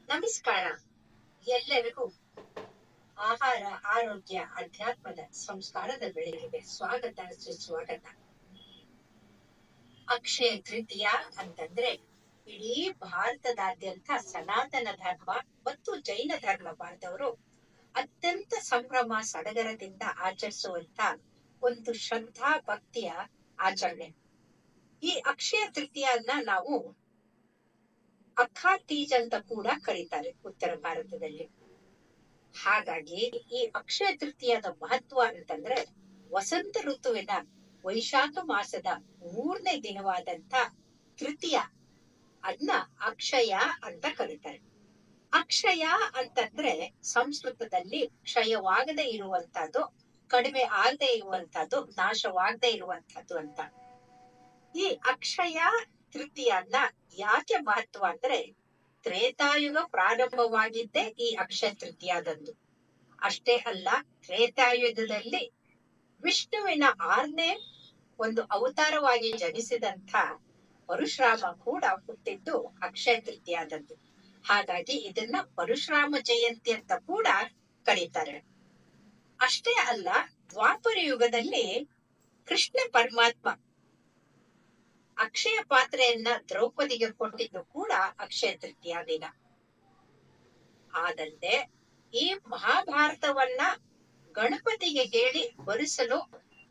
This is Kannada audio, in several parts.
ನಮಸ್ಕಾರ. ಎಲ್ಲರಿಗೂ ಆಹಾರ, ಆರೋಗ್ಯ, ಅಧ್ಯಾತ್ಮದ ಸಂಸ್ಕಾರದ ಬೆಳಕಿಗೆ ಸ್ವಾಗತ, ಸುಸ್ವಾಗತ. ಅಕ್ಷಯ ತೃತೀಯ ಅಂತಂದ್ರೆ ಇಡೀ ಭಾರತದಾದ್ಯಂತ ಸನಾತನ ಧರ್ಮ ಮತ್ತು ಜೈನ ಧರ್ಮ ಬಾಂಧವರು ಅತ್ಯಂತ ಸಂಭ್ರಮ ಸಡಗರದಿಂದ ಆಚರಿಸುವಂತ ಒಂದು ಶ್ರದ್ಧಾ ಭಕ್ತಿಯ ಆಚರಣೆ. ಈ ಅಕ್ಷಯ ತೃತೀಯನ್ನ ನಾವು ಅಖಾ ತೀಜ್ ಅಂತ ಕೂಡ ಕರೀತಾರೆ ಉತ್ತರ ಭಾರತದಲ್ಲಿ. ಹಾಗಾಗಿ ಈ ಅಕ್ಷಯ ತೃತೀಯದ ಮಹತ್ವ ಅಂತಂದ್ರೆ ವಸಂತ ಋತುವಿನ ವೈಶಾಖ ಮಾಸದ 3ನೇ ದಿನವಾದಂತ ತೃತೀಯ ಅದನ್ನ ಅಕ್ಷಯ ಅಂತ ಕರೀತಾರೆ. ಅಕ್ಷಯ ಅಂತಂದ್ರೆ ಸಂಸ್ಕೃತದಲ್ಲಿ ಕ್ಷಯವಾಗದೆ ಇರುವಂತಹದ್ದು, ಕಡಿಮೆ ಆಗದೆ ಇರುವಂತಹದ್ದು, ನಾಶವಾಗದೆ ಇರುವಂತಹದ್ದು ಅಂತ. ಈ ಅಕ್ಷಯ ತೃತೀಯನ್ನ ಯಾಕೆ ಮಹತ್ವ ಅಂದ್ರೆ ತ್ರೇತಾಯುಗ ಪ್ರಾರಂಭವಾಗಿದ್ದೇ ಈ ಅಕ್ಷಯ ತೃತೀಯದಂದು. ಅಷ್ಟೇ ಅಲ್ಲ, ತ್ರೇತಾಯುಗದಲ್ಲಿ ವಿಷ್ಣುವಿನ 6ನೇ ಒಂದು ಅವತಾರವಾಗಿ ಜನಿಸಿದಂತ ಪರಶುರಾಮ ಕೂಡ ಹುಟ್ಟಿದ್ದು ಅಕ್ಷಯ ತೃತೀಯದಂದು. ಹಾಗಾಗಿ ಇದನ್ನ ಪರಶುರಾಮ ಜಯಂತಿ ಅಂತ ಕೂಡ ಕರೀತಾರೆ. ಅಷ್ಟೇ ಅಲ್ಲ, ದ್ವಾಪರ ಯುಗದಲ್ಲಿ ಕೃಷ್ಣ ಪರಮಾತ್ಮ ಅಕ್ಷಯ ಪಾತ್ರೆಯನ್ನ ದ್ರೌಪದಿಗೆ ಕೊಟ್ಟಿದ್ದು ಕೂಡ ಅಕ್ಷಯ ತೃತೀಯ ದಿನ. ಆದಂತೆ ಈ ಮಹಾಭಾರತವನ್ನ ಗಣಪತಿಗೆ ಹೇಳಿ ಬರೆಸಲು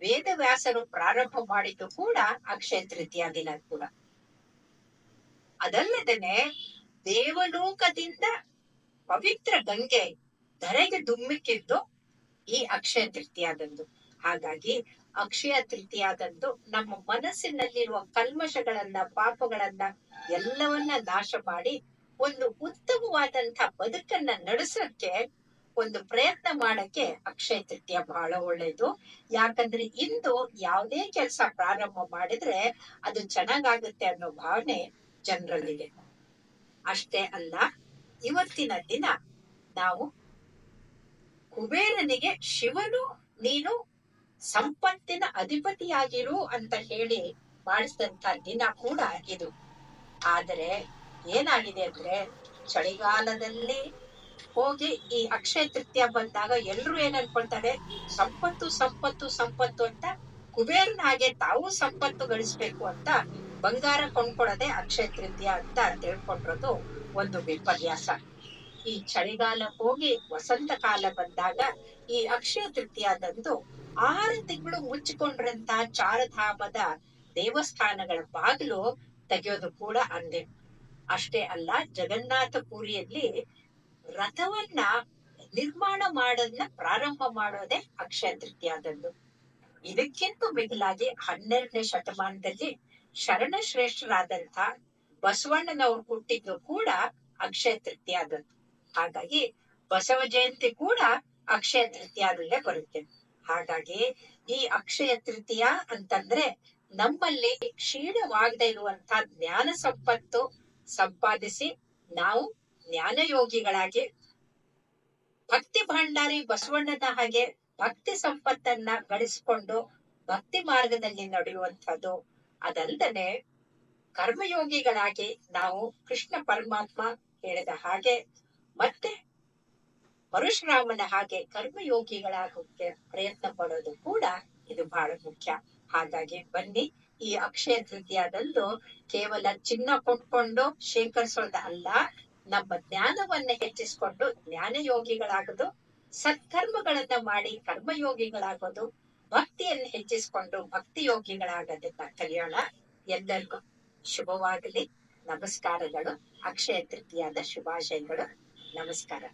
ವೇದವ್ಯಾಸರು ಪ್ರಾರಂಭ ಮಾಡಿದ್ದು ಕೂಡ ಅಕ್ಷಯ ತೃತೀಯ ದಿನ ಕೂಡ. ಅದಲ್ಲದೇನೆ ದೇವಲೋಕದಿಂದ ಪವಿತ್ರ ಗಂಗೆ ಧರೆಗೆ ಧುಮ್ಮಿಕ್ಕಿದ್ದು ಈ ಅಕ್ಷಯ ತೃತೀಯದಂದು. ಹಾಗಾಗಿ ಅಕ್ಷಯ ತೃತೀಯದಂದು ನಮ್ಮ ಮನಸ್ಸಿನಲ್ಲಿರುವ ಕಲ್ಮಶಗಳನ್ನ, ಪಾಪಗಳನ್ನ ಎಲ್ಲವನ್ನ ನಾಶ ಮಾಡಿ ಒಂದು ಉತ್ತಮವಾದಂತ ಬದುಕನ್ನ ನಡೆಸಕ್ಕೆ ಒಂದು ಪ್ರಯತ್ನ ಮಾಡಕ್ಕೆ ಅಕ್ಷಯ ತೃತೀಯ ಬಹಳ ಒಳ್ಳೇದು. ಯಾಕಂದ್ರೆ ಇಂದು ಯಾವುದೇ ಕೆಲಸ ಪ್ರಾರಂಭ ಮಾಡಿದ್ರೆ ಅದು ಚೆನ್ನಾಗಾಗುತ್ತೆ ಅನ್ನೋ ಭಾವನೆ ಜನರಲ್ಲಿದೆ. ಅಷ್ಟೇ ಅಲ್ಲ, ಇವತ್ತಿನ ದಿನ ನಾವು ಕುಬೇರನಿಗೆ ಶಿವನು ನೀನು ಸಂಪತ್ತಿನ ಅಧಿಪತಿಯಾಗಿರು ಅಂತ ಹೇಳಿ ಮಾಡಿಸಿದಂತ ದಿನ ಕೂಡ ಇದು. ಆದರೆ ಏನಾಗಿದೆ ಅಂದ್ರೆ ಚಳಿಗಾಲದಲ್ಲಿ ಹೋಗಿ ಈ ಅಕ್ಷಯ ತೃತೀಯ ಬಂದಾಗ ಎಲ್ರು ಏನ್ ಅನ್ಕೊಳ್ತಾರೆ, ಸಂಪತ್ತು ಸಂಪತ್ತು ಸಂಪತ್ತು ಅಂತ ಕುಬೇರನ ಹಾಗೆ ತಾವು ಸಂಪತ್ತು ಗಳಿಸ್ಬೇಕು ಅಂತ ಬಂಗಾರ ಕೊಂಡ್ಕೊಳ್ಳೋದೆ ಅಕ್ಷಯ ತೃತೀಯ ಅಂತ ತಿಳ್ಕೊಂಡಿರೋದು ಒಂದು ವಿಪರ್ಯಾಸ. ಈ ಚಳಿಗಾಲ ಹೋಗಿ ವಸಂತ ಕಾಲ ಬಂದಾಗ ಈ ಅಕ್ಷಯ ತೃತೀಯದಂದು 6 ತಿಂಗಳು ಮುಚ್ಚಿಕೊಂಡಿರಂತ ಚಾರಧಾಮದ ದೇವಸ್ಥಾನಗಳ ಬಾಗಿಲು ತೆಗೆಯೋದು ಕೂಡ ಅಂದೆ. ಅಷ್ಟೇ ಅಲ್ಲ, ಜಗನ್ನಾಥ ಪುರಿಯಲ್ಲಿ ರಥವನ್ನ ನಿರ್ಮಾಣ ಮಾಡೋದನ್ನ ಪ್ರಾರಂಭ ಮಾಡೋದೇ ಅಕ್ಷಯ ತೃತೀಯದಂದು. ಇದಕ್ಕಿಂತ ಮಿಗಿಲಾಗಿ 12ನೇ ಶತಮಾನದಲ್ಲಿ ಶರಣ ಶ್ರೇಷ್ಠರಾದಂತ ಬಸವಣ್ಣನವರು ಹುಟ್ಟಿದ್ದು ಕೂಡ ಅಕ್ಷಯ ತೃತೀಯದಂದು. ಹಾಗಾಗಿ ಬಸವ ಜಯಂತಿ ಕೂಡ ಅಕ್ಷಯ ತೃತೀಯದಲ್ಲೇ ಬರುತ್ತೆ. ಹಾಗಾಗಿ ಈ ಅಕ್ಷಯ ತೃತೀಯ ಅಂತಂದ್ರೆ ನಮ್ಮಲ್ಲಿ ಕ್ಷೀಣವಾಗದೆ ಇರುವಂತ ಜ್ಞಾನ ಸಂಪತ್ತು ಸಂಪಾದಿಸಿ ನಾವು ಜ್ಞಾನಯೋಗಿಗಳಾಗಿ ಭಕ್ತಿ ಭಂಡಾರಿ ಬಸವಣ್ಣನ ಹಾಗೆ ಭಕ್ತಿ ಸಂಪತ್ತನ್ನ ಗಳಿಸಿಕೊಂಡು ಭಕ್ತಿ ಮಾರ್ಗದಲ್ಲಿ ನಡೆಯುವಂಥದ್ದು. ಅದಲ್ಲದೆ ಕರ್ಮಯೋಗಿಗಳಾಗಿ ನಾವು ಕೃಷ್ಣ ಪರಮಾತ್ಮ ಹೇಳಿದ ಹಾಗೆ ಮತ್ತೆ ಪರಶುರಾಮನ ಹಾಗೆ ಕರ್ಮಯೋಗಿಗಳಾಗೋಕೆ ಪ್ರಯತ್ನ ಪಡೋದು ಕೂಡ ಇದು ಬಹಳ ಮುಖ್ಯ. ಹಾಗಾಗಿ ಬನ್ನಿ, ಈ ಅಕ್ಷಯ ತೃತೀಯದಂದು ಕೇವಲ ಚಿನ್ನ ಕೊಂಡ್ಕೊಂಡು ಶೇಖರಿಸೋದ ಅಲ್ಲ, ನಮ್ಮ ಜ್ಞಾನವನ್ನ ಹೆಚ್ಚಿಸ್ಕೊಂಡು ಜ್ಞಾನಯೋಗಿಗಳಾಗೋದು, ಸತ್ಕರ್ಮಗಳನ್ನ ಮಾಡಿ ಕರ್ಮಯೋಗಿಗಳಾಗೋದು, ಭಕ್ತಿಯನ್ನು ಹೆಚ್ಚಿಸ್ಕೊಂಡು ಭಕ್ತಿ ಯೋಗಿಗಳಾಗೋದನ್ನ ಕಲಿಯೋಣ. ಎಲ್ಲರಿಗೂ ಶುಭವಾಗಲಿ. ನಮಸ್ಕಾರಗಳು. ಅಕ್ಷಯ ತೃತೀಯದ ಶುಭಾಶಯಗಳು. ನಮಸ್ಕಾರ.